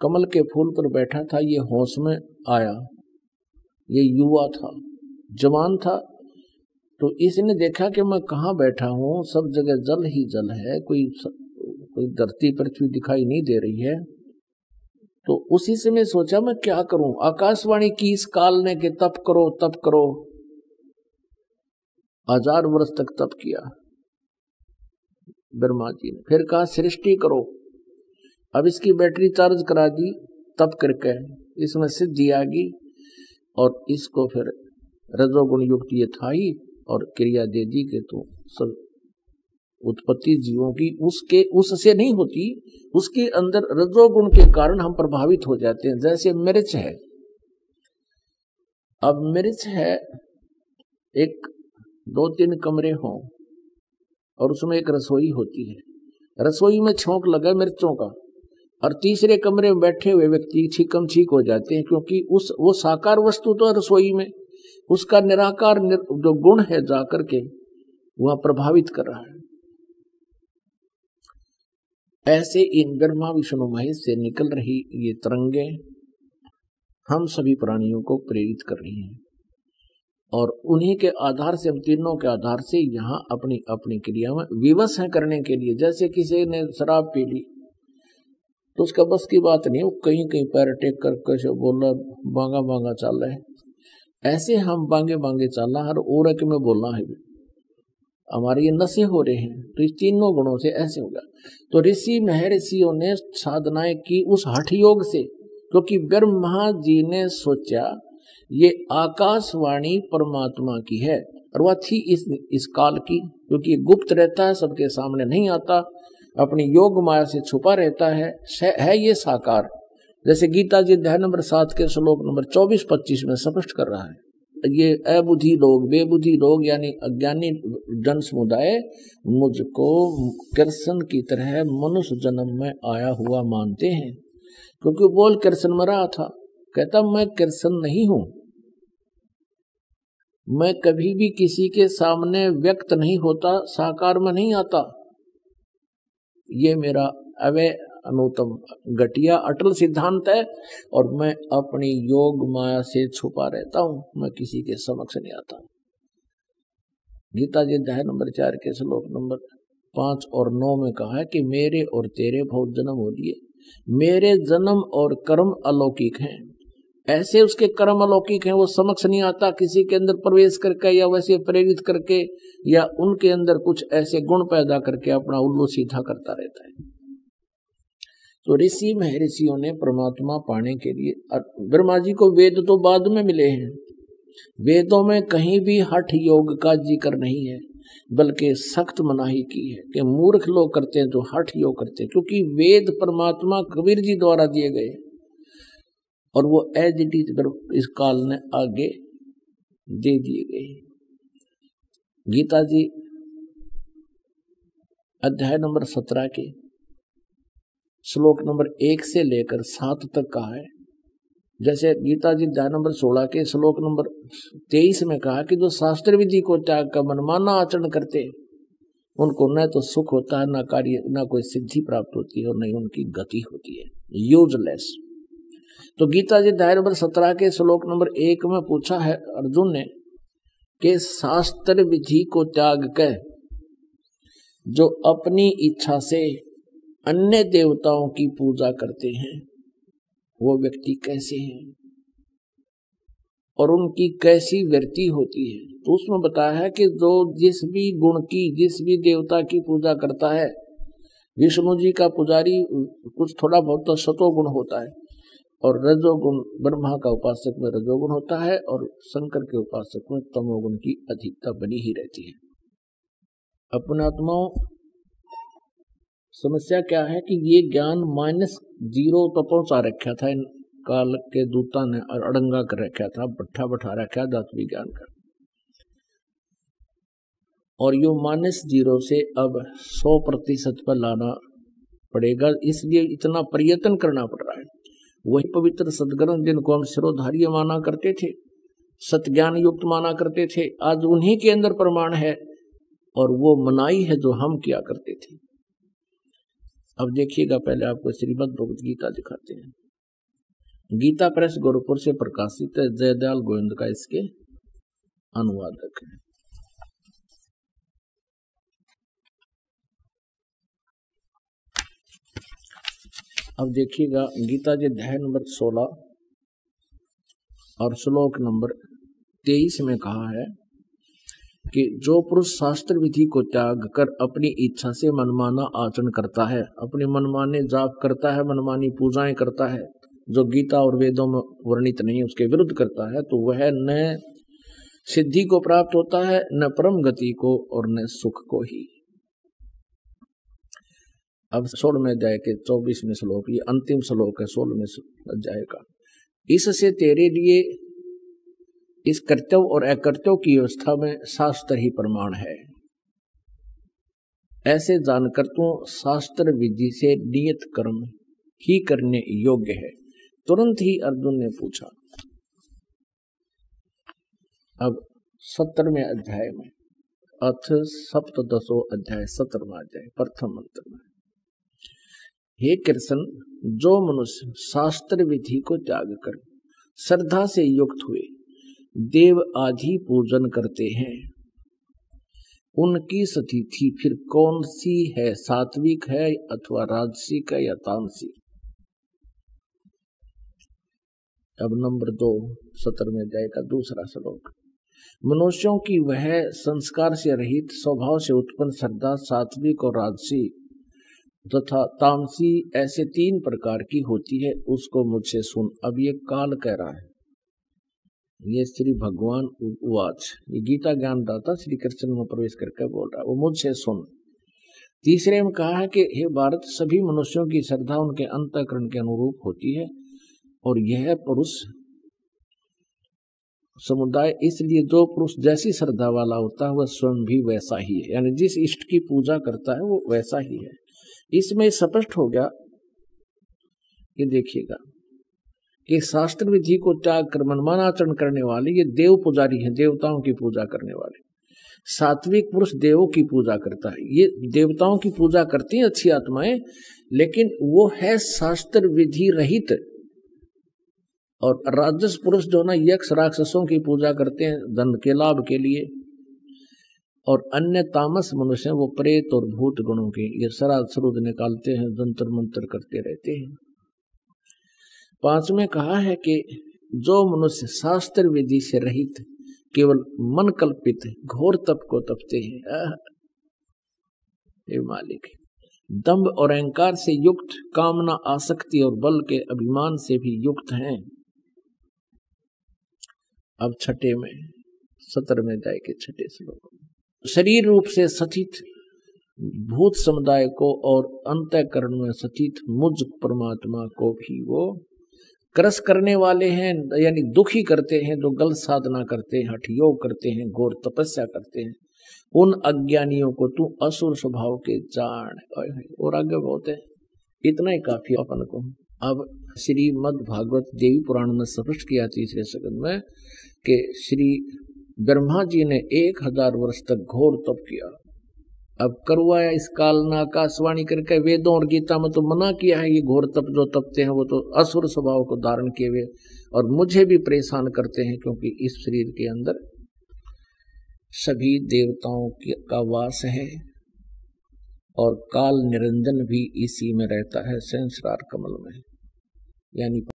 कमल के फूल पर बैठा था, ये होश में आया। ये युवा था, जवान था, तो इसने देखा कि मैं कहाँ बैठा हूँ, सब जगह जल ही जल है, कोई धरती पृथ्वी दिखाई नहीं दे रही है। तो उसी समय सोचा मैं क्या करूं। आकाशवाणी की इस काल ने कि तप करो तप करो। 1000 वर्ष तक तप किया ब्रह्मा जी ने। फिर कहा सृष्टि करो। अब इसकी बैटरी चार्ज करा दी तप करके, इसमें सिद्धि आ गई और इसको फिर रजोगुण युक्त ये था ही और क्रिया दे दी कि तो सब उत्पत्ति जीवों की उससे नहीं होती, उसके अंदर रजोगुण के कारण हम प्रभावित हो जाते हैं। जैसे मिर्च है, अब मिर्च है, एक 2-3 कमरे हों और उसमें एक रसोई होती है, रसोई में छोंक लगा मिर्चों का, और तीसरे कमरे में बैठे हुए व्यक्ति छीकम छीक हो जाते हैं, क्योंकि वो साकार वस्तु तो रसोई में, उसका निराकार जो गुण है जाकर के वह प्रभावित कर रहा है। ऐसे इन ब्रह्मा विष्णु महेश से निकल रही ये तरंगे हम सभी प्राणियों को प्रेरित कर रही हैं, और उन्हीं के आधार से, हम तीनों के आधार से यहाँ अपनी अपनी क्रिया में विवश हैं करने के लिए। जैसे किसी ने शराब पी ली तो उसका बस की बात नहीं, वो कहीं कहीं पैर टेक कर कैसे बोला बांगा बांगा चल रहा है, ऐसे हम बांगे बांगे चलना हर ओरक में बोलना है, हमारे ये नशे हो रहे हैं। तो इस तीनों गुणों से ऐसे होगा। तो ऋषि महर्षियों ने साधनाएं की उस हठ योग से, क्योंकि ब्रह्मा जी ने सोचा ये आकाशवाणी परमात्मा की है, और वह थी इस काल की, क्योंकि गुप्त रहता है, सबके सामने नहीं आता, अपनी योग माया से छुपा रहता है ये साकार। जैसे गीता जी अध्याय नंबर 7 के श्लोक नंबर 24-25 में स्पष्ट कर रहा है, ये अबुद्धि लोग, बेबुद्धि लोग यानी अज्ञानी जन समुदाय मुझको कृष्ण की तरह मनुष्य जन्म में आया हुआ मानते हैं, क्योंकि बोल कृष्ण मरा था, कहता मैं कृष्ण नहीं हूं, मैं कभी भी किसी के सामने व्यक्त नहीं होता, साकार में नहीं आता, ये मेरा अवय अनुतम घटिया अटल सिद्धांत है, और मैं अपनी योग माया से छुपा रहता हूं, मैं किसी के समक्ष नहीं आता। गीता जी अध्याय नंबर 4 के श्लोक नंबर 5 और 9 में कहा है कि मेरे और तेरे बहुत जन्म हो लिए, मेरे जन्म और कर्म अलौकिक हैं। ऐसे उसके कर्म अलौकिक हैं, वो समक्ष नहीं आता किसी के अंदर प्रवेश करके या वैसे प्रेरित करके या उनके अंदर कुछ ऐसे गुण पैदा करके अपना उल्लू सीधा करता रहता है। तो ऋषि महर्षियों ने परमात्मा पाने के लिए, ब्रह्मा जी को वेद तो बाद में मिले हैं, वेदों में कहीं भी हठ योग का जिक्र नहीं है, बल्कि सख्त मनाही की है कि मूर्ख लोग करते हैं जो हठ योग करते हैं, क्योंकि वेद परमात्मा कबीर जी द्वारा दिए गए और वो एज इट इज इस काल ने आगे दे दिए गए। गीता जी अध्याय नंबर 17 के श्लोक नंबर 1 से लेकर 7 तक कहा है। जैसे गीता जी अध्याय नंबर 16 के श्लोक नंबर 23 में कहा कि जो शास्त्र विधि को त्याग कर मनमाना आचरण करते उनको न तो सुख होता है, न कार्य, न कोई सिद्धि प्राप्त होती है और न उनकी गति होती है, यूजलेस। तो गीता जी अध्याय नंबर 17 के श्लोक नंबर 1 में पूछा है अर्जुन ने कि शास्त्र विधि को त्याग कर जो अपनी इच्छा से अन्य देवताओं की पूजा करते हैं वो व्यक्ति कैसे हैं और उनकी कैसी वृत्ति होती है। तो उसमें बताया है कि जो जिस भी गुण की, जिस भी देवता की पूजा करता है, विष्णु जी का पुजारी कुछ थोड़ा बहुत तो सतोगुण होता है और रजोगुण, ब्रह्मा का उपासक में रजोगुण होता है और शंकर के उपासक में तमोगुण की अधिकता बनी ही रहती है। अपने आत्माओं, समस्या क्या है कि ये ज्ञान -0 तो पहुंचा रखा था इन काल के दूता ने और अड़ंगा कर रखा था, भट्ठा बैठा रखा धातु विज्ञान का, और यो -0 से अब 100% पर लाना पड़ेगा, इसलिए इतना प्रयत्न करना पड़ रहा है। वही पवित्र सदग्रंथ जिनको हम शिरोधार्य माना करते थे, सत्ज्ञान युक्त माना करते थे, आज उन्हीं के अंदर प्रमाण है और वो मनाई है जो हम किया करते थे। अब देखिएगा, पहले आपको श्रीमद् भगवद गीता दिखाते हैं। गीता प्रेस गोरखपुर से प्रकाशित है। जयदयाल गोविंद का इसके अनुवादक है। अब देखिएगा गीता जी अध्याय नंबर 16 और श्लोक नंबर 23 में कहा है कि जो पुरुष शास्त्र विधि को त्याग कर अपनी इच्छा से मनमाना आचरण करता है, अपने मनमाने जाप करता है, मनमानी पूजाएं करता है, जो गीता और वेदों में वर्णित नहीं उसके विरुद्ध करता है, तो वह न सिद्धि को प्राप्त होता है, न परम गति को, और न सुख को ही। अब 16वें अध्याय के 24वें श्लोक, ये अंतिम श्लोक है 16वें अध्याय का। इससे तेरे लिए इस कर्तव्य और अकर्तव्य की व्यवस्था में शास्त्र ही प्रमाण है। ऐसे जानकर तू शास्त्र विधि से नियत कर्म ही करने योग्य है। तुरंत ही अर्जुन ने पूछा। अब 17वें अध्याय में अथ सप्तदशो अध्याय 17वां अध्याय प्रथम मंत्र में, हे कृष्ण, जो मनुष्य शास्त्र विधि को त्याग कर श्रद्धा से युक्त हुए देव आदि पूजन करते हैं, उनकी स्थिति फिर कौन सी है? सात्विक है अथवा राजसिक है या तामसिक? अब नंबर 2 17वें अध्याय का दूसरा श्लोक, मनुष्यों की वह संस्कार से रहित स्वभाव से उत्पन्न श्रद्धा सात्विक और राजसिक तथा तामसी ऐसे 3 प्रकार की होती है, उसको मुझसे सुन। अब ये काल कह रहा है, ये श्री भगवान उवाच, ये गीता ज्ञान दाता श्री कृष्ण में प्रवेश करके बोल रहा है, वो मुझसे सुन। तीसरे में कहा है कि हे भारत, सभी मनुष्यों की श्रद्धा उनके अंतःकरण के अनुरूप होती है, और यह पुरुष समुदाय, इसलिए जो पुरुष जैसी श्रद्धा वाला होता है वह स्वयं भी वैसा ही है, यानी जिस इष्ट की पूजा करता है वो वैसा ही है। इसमें स्पष्ट हो गया, ये देखिएगा कि शास्त्र विधि को त्याग कर मनमाना आचरण करने वाले ये देव पुजारी हैं, देवताओं की पूजा करने वाले। सात्विक पुरुष देवों की पूजा करता है, ये देवताओं की पूजा करती हैं अच्छी आत्माएं, लेकिन वो है शास्त्र विधि रहित। और राजस पुरुष जो ना यक्ष राक्षसों की पूजा करते हैं धन के लाभ के लिए, और अन्य तामस मनुष्य वो प्रेत और भूत गुणों के, ये श्राद्ध श्रुद्ध निकालते हैं, जंतर मंत्र करते रहते हैं। 5 में कहा है कि जो मनुष्य शास्त्र विधि से रहित केवल मन कल्पित घोर तप को तपते हैं, हे मालिक, दंभ और अहंकार से युक्त, कामना आसक्ति और बल के अभिमान से भी युक्त हैं। अब 6 में 17वें अध्याय के 6 श्लोक, शरीर रूप से स्थित भूत समुदाय को और अंतःकरण में स्थित मुझ परमात्मा को भी वो क्रस करने वाले हैं, यानी दुखी करते हैं, जो गलत साधना करते हैं, हठ योग करते हैं, घोर तपस्या करते हैं। उन अज्ञानियों को तू असुर स्वभाव के जान। और आगे बहुत है, इतना ही काफी अपन को। अब श्रीमद् भागवत देवी पुराण में स्पष्ट किया तीसरे सकंद में कि श्री ब्रह्मा जी ने 1000 वर्ष तक घोर तप किया। अब करवाया इस काल ने आकाशवाणी करके, वेदों और गीता में तो मना किया है ये घोर तप जो तपते हैं वो तो असुर स्वभाव को धारण किए हुए और मुझे भी परेशान करते हैं, क्योंकि इस शरीर के अंदर सभी देवताओं का वास है और काल निरंजन भी इसी में रहता है, संसार कमल में, यानी